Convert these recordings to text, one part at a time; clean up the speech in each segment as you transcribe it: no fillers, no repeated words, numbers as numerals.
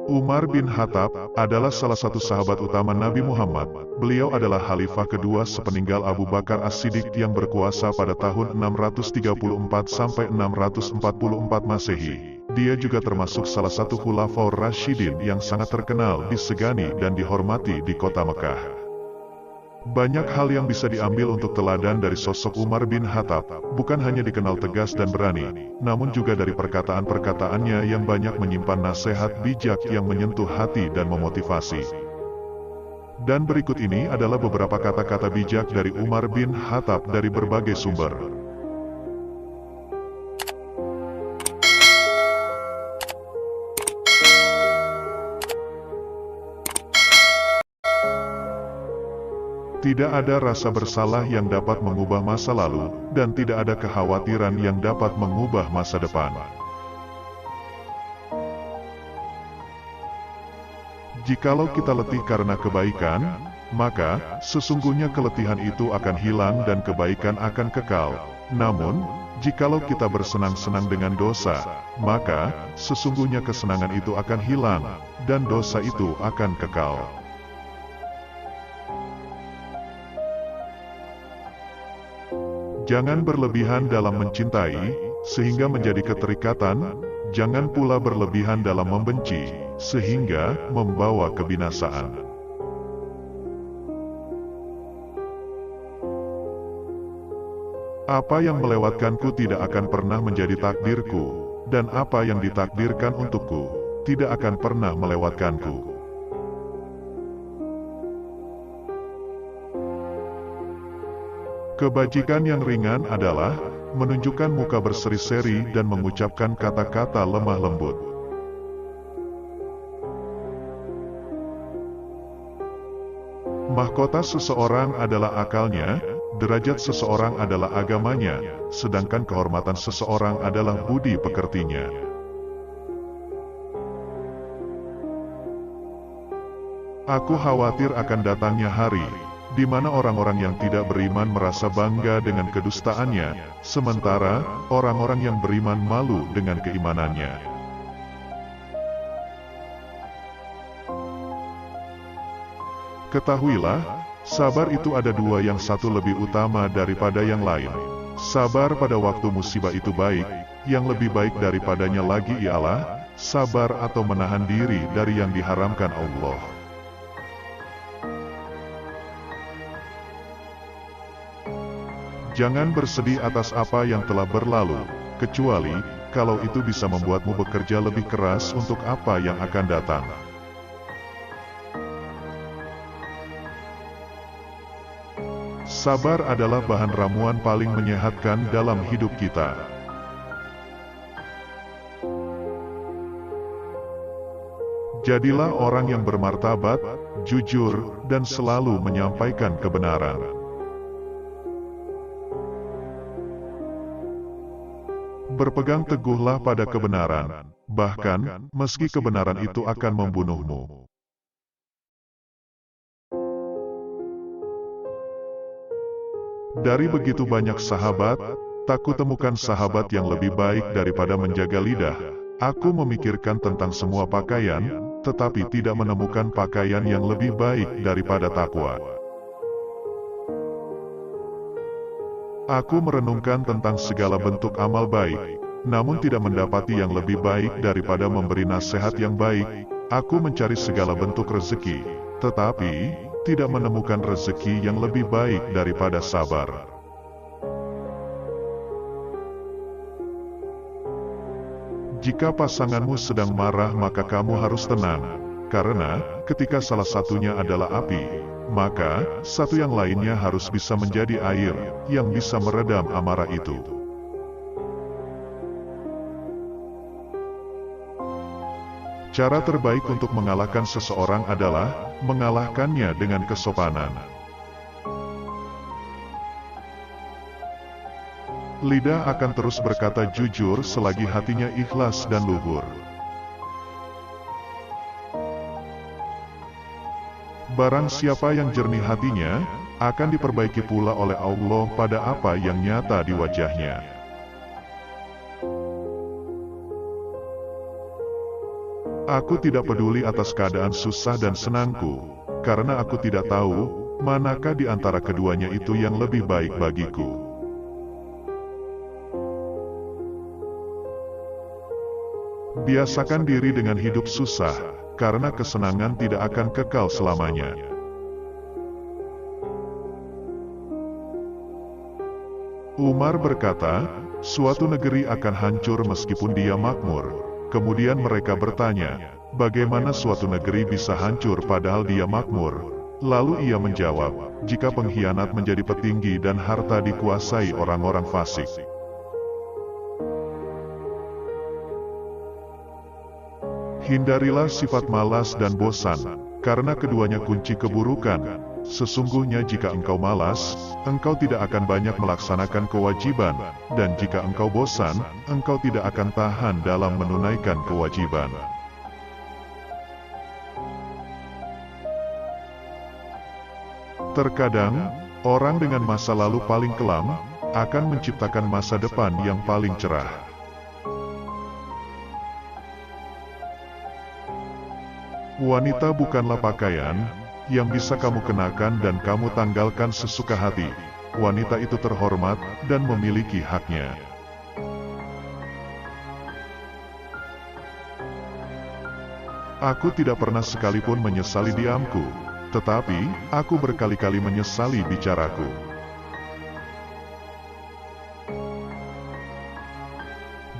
Umar bin Khattab adalah salah satu sahabat utama Nabi Muhammad. Beliau adalah khalifah kedua sepeninggal Abu Bakar As-Siddiq yang berkuasa pada tahun 634 sampai 644 Masehi. Dia juga termasuk salah satu khulafaur Rasyidin yang sangat terkenal, disegani dan dihormati di kota Mekah. Banyak hal yang bisa diambil untuk teladan dari sosok Umar bin Khattab, bukan hanya dikenal tegas dan berani, namun juga dari perkataan-perkataannya yang banyak menyimpan nasihat bijak yang menyentuh hati dan memotivasi. Dan berikut ini adalah beberapa kata-kata bijak dari Umar bin Khattab dari berbagai sumber. Tidak ada rasa bersalah yang dapat mengubah masa lalu, dan tidak ada kekhawatiran yang dapat mengubah masa depan. Jikalau kita letih karena kebaikan, maka sesungguhnya keletihan itu akan hilang dan kebaikan akan kekal. Namun, jikalau kita bersenang-senang dengan dosa, maka sesungguhnya kesenangan itu akan hilang, dan dosa itu akan kekal. Jangan berlebihan dalam mencintai, sehingga menjadi keterikatan. Jangan pula berlebihan dalam membenci, sehingga membawa kebinasaan. Apa yang melewatkanku tidak akan pernah menjadi takdirku, dan apa yang ditakdirkan untukku, tidak akan pernah melewatkanku. Kebajikan yang ringan adalah menunjukkan muka berseri-seri dan mengucapkan kata-kata lemah lembut. Mahkota seseorang adalah akalnya, derajat seseorang adalah agamanya, sedangkan kehormatan seseorang adalah budi pekertinya. Aku khawatir akan datangnya hari di mana orang-orang yang tidak beriman merasa bangga dengan kedustaannya, sementara orang-orang yang beriman malu dengan keimanannya. Ketahuilah, sabar itu ada dua, yang satu lebih utama daripada yang lain. Sabar pada waktu musibah itu baik, yang lebih baik daripadanya lagi ialah sabar atau menahan diri dari yang diharamkan Allah. Jangan bersedih atas apa yang telah berlalu, kecuali kalau itu bisa membuatmu bekerja lebih keras untuk apa yang akan datang. Sabar adalah bahan ramuan paling menyehatkan dalam hidup kita. Jadilah orang yang bermartabat, jujur, dan selalu menyampaikan kebenaran. Berpegang teguhlah pada kebenaran, bahkan meski kebenaran itu akan membunuhmu. Dari begitu banyak sahabat, tak kutemukan sahabat yang lebih baik daripada menjaga lidah. Aku memikirkan tentang semua pakaian, tetapi tidak menemukan pakaian yang lebih baik daripada takwa. Aku merenungkan tentang segala bentuk amal baik, namun tidak mendapati yang lebih baik daripada memberi nasihat yang baik. Aku mencari segala bentuk rezeki, tetapi tidak menemukan rezeki yang lebih baik daripada sabar. Jika pasanganmu sedang marah, maka kamu harus tenang, karena ketika salah satunya adalah api, maka satu yang lainnya harus bisa menjadi air yang bisa meredam amarah itu. Cara terbaik untuk mengalahkan seseorang adalah mengalahkannya dengan kesopanan. Lidah akan terus berkata jujur selagi hatinya ikhlas dan luhur. Barang siapa yang jernih hatinya, akan diperbaiki pula oleh Allah pada apa yang nyata di wajahnya. Aku tidak peduli atas keadaan susah dan senangku, karena aku tidak tahu, manakah di antara keduanya itu yang lebih baik bagiku. Biasakan diri dengan hidup susah, karena kesenangan tidak akan kekal selamanya. Umar berkata, suatu negeri akan hancur meskipun dia makmur. Kemudian mereka bertanya, bagaimana suatu negeri bisa hancur padahal dia makmur? Lalu ia menjawab, jika pengkhianat menjadi petinggi dan harta dikuasai orang-orang fasik. Hindarilah sifat malas dan bosan, karena keduanya kunci keburukan. Sesungguhnya jika engkau malas, engkau tidak akan banyak melaksanakan kewajiban, dan jika engkau bosan, engkau tidak akan tahan dalam menunaikan kewajiban. Terkadang, orang dengan masa lalu paling kelam, akan menciptakan masa depan yang paling cerah. Wanita bukanlah pakaian yang bisa kamu kenakan dan kamu tanggalkan sesuka hati. Wanita itu terhormat dan memiliki haknya. Aku tidak pernah sekalipun menyesali diamku, tetapi aku berkali-kali menyesali bicaraku.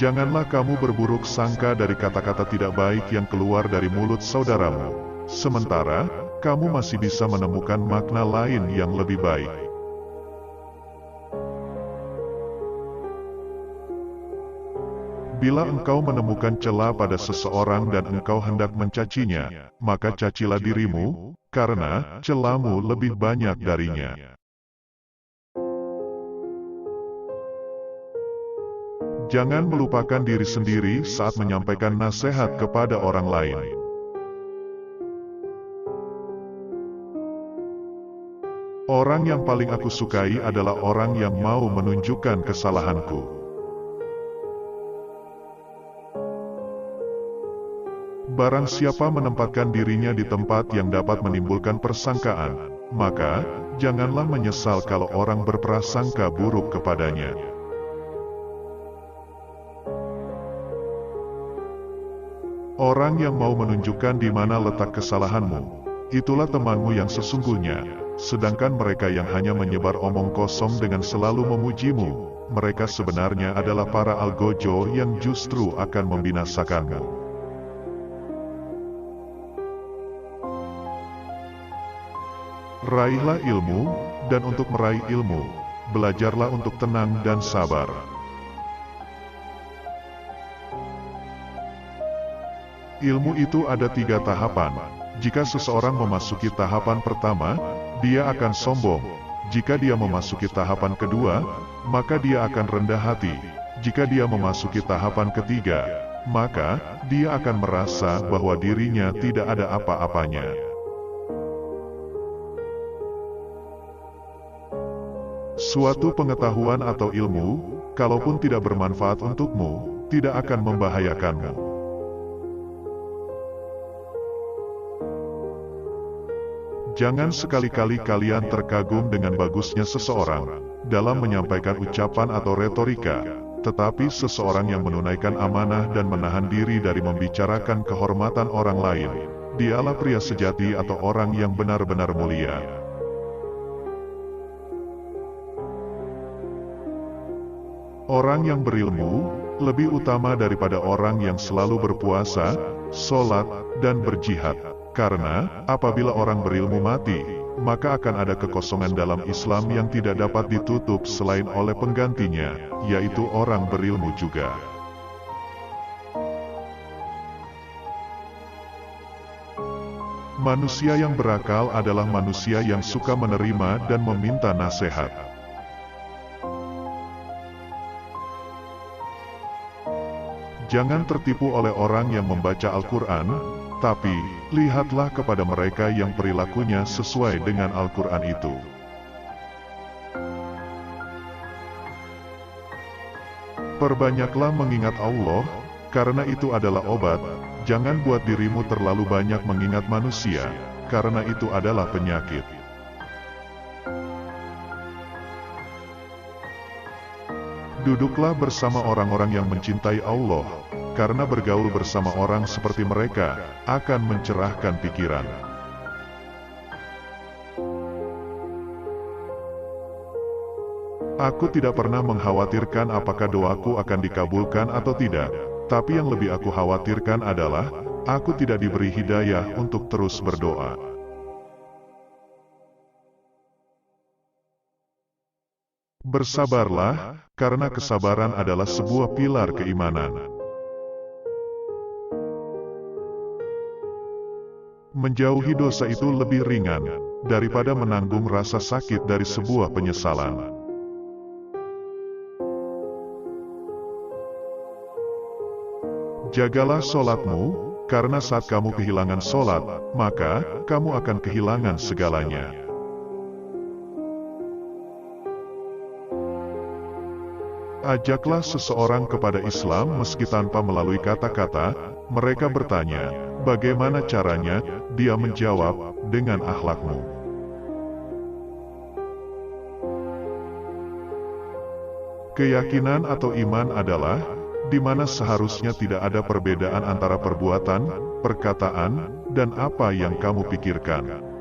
Janganlah kamu berburuk sangka dari kata-kata tidak baik yang keluar dari mulut saudaramu, sementara kamu masih bisa menemukan makna lain yang lebih baik. Bila engkau menemukan celah pada seseorang dan engkau hendak mencacinya, maka cacilah dirimu, karena celahmu lebih banyak darinya. Jangan melupakan diri sendiri saat menyampaikan nasihat kepada orang lain. Orang yang paling aku sukai adalah orang yang mau menunjukkan kesalahanku. Barang siapa menempatkan dirinya di tempat yang dapat menimbulkan persangkaan, maka janganlah menyesal kalau orang berprasangka buruk kepadanya. Orang yang mau menunjukkan di mana letak kesalahanmu, itulah temanmu yang sesungguhnya. Sedangkan mereka yang hanya menyebar omong kosong dengan selalu memujimu, mereka sebenarnya adalah para algojo yang justru akan membinasakanmu. Raihlah ilmu, dan untuk meraih ilmu, belajarlah untuk tenang dan sabar. Ilmu itu ada 3 tahapan. Jika seseorang memasuki tahapan pertama, dia akan sombong. Jika dia memasuki tahapan kedua, maka dia akan rendah hati. Jika dia memasuki tahapan ketiga, maka dia akan merasa bahwa dirinya tidak ada apa-apanya. Suatu pengetahuan atau ilmu, kalaupun tidak bermanfaat untukmu, tidak akan membahayakanmu. Jangan sekali-kali kalian terkagum dengan bagusnya seseorang dalam menyampaikan ucapan atau retorika, tetapi seseorang yang menunaikan amanah dan menahan diri dari membicarakan kehormatan orang lain, dialah pria sejati atau orang yang benar-benar mulia. Orang yang berilmu lebih utama daripada orang yang selalu berpuasa, sholat, dan berjihad. Karena, apabila orang berilmu mati, maka akan ada kekosongan dalam Islam yang tidak dapat ditutup selain oleh penggantinya, yaitu orang berilmu juga. Manusia yang berakal adalah manusia yang suka menerima dan meminta nasihat. Jangan tertipu oleh orang yang membaca Al-Quran, tapi lihatlah kepada mereka yang perilakunya sesuai dengan Al-Quran itu. Perbanyaklah mengingat Allah, karena itu adalah obat, Jangan buat dirimu terlalu banyak mengingat manusia, karena itu adalah penyakit. Duduklah bersama orang-orang yang mencintai Allah, karena bergaul bersama orang seperti mereka akan mencerahkan pikiran. Aku tidak pernah mengkhawatirkan apakah doaku akan dikabulkan atau tidak, tapi yang lebih aku khawatirkan adalah aku tidak diberi hidayah untuk terus berdoa. Bersabarlah, karena kesabaran adalah sebuah pilar keimanan. Menjauhi dosa itu lebih ringan daripada menanggung rasa sakit dari sebuah penyesalan. Jagalah sholatmu, karena saat kamu kehilangan sholat, maka kamu akan kehilangan segalanya. Ajaklah seseorang kepada Islam meski tanpa melalui kata-kata. Mereka bertanya, bagaimana caranya? Dia menjawab, dengan akhlakmu. Keyakinan atau iman adalah di mana seharusnya tidak ada perbedaan antara perbuatan, perkataan, dan apa yang kamu pikirkan.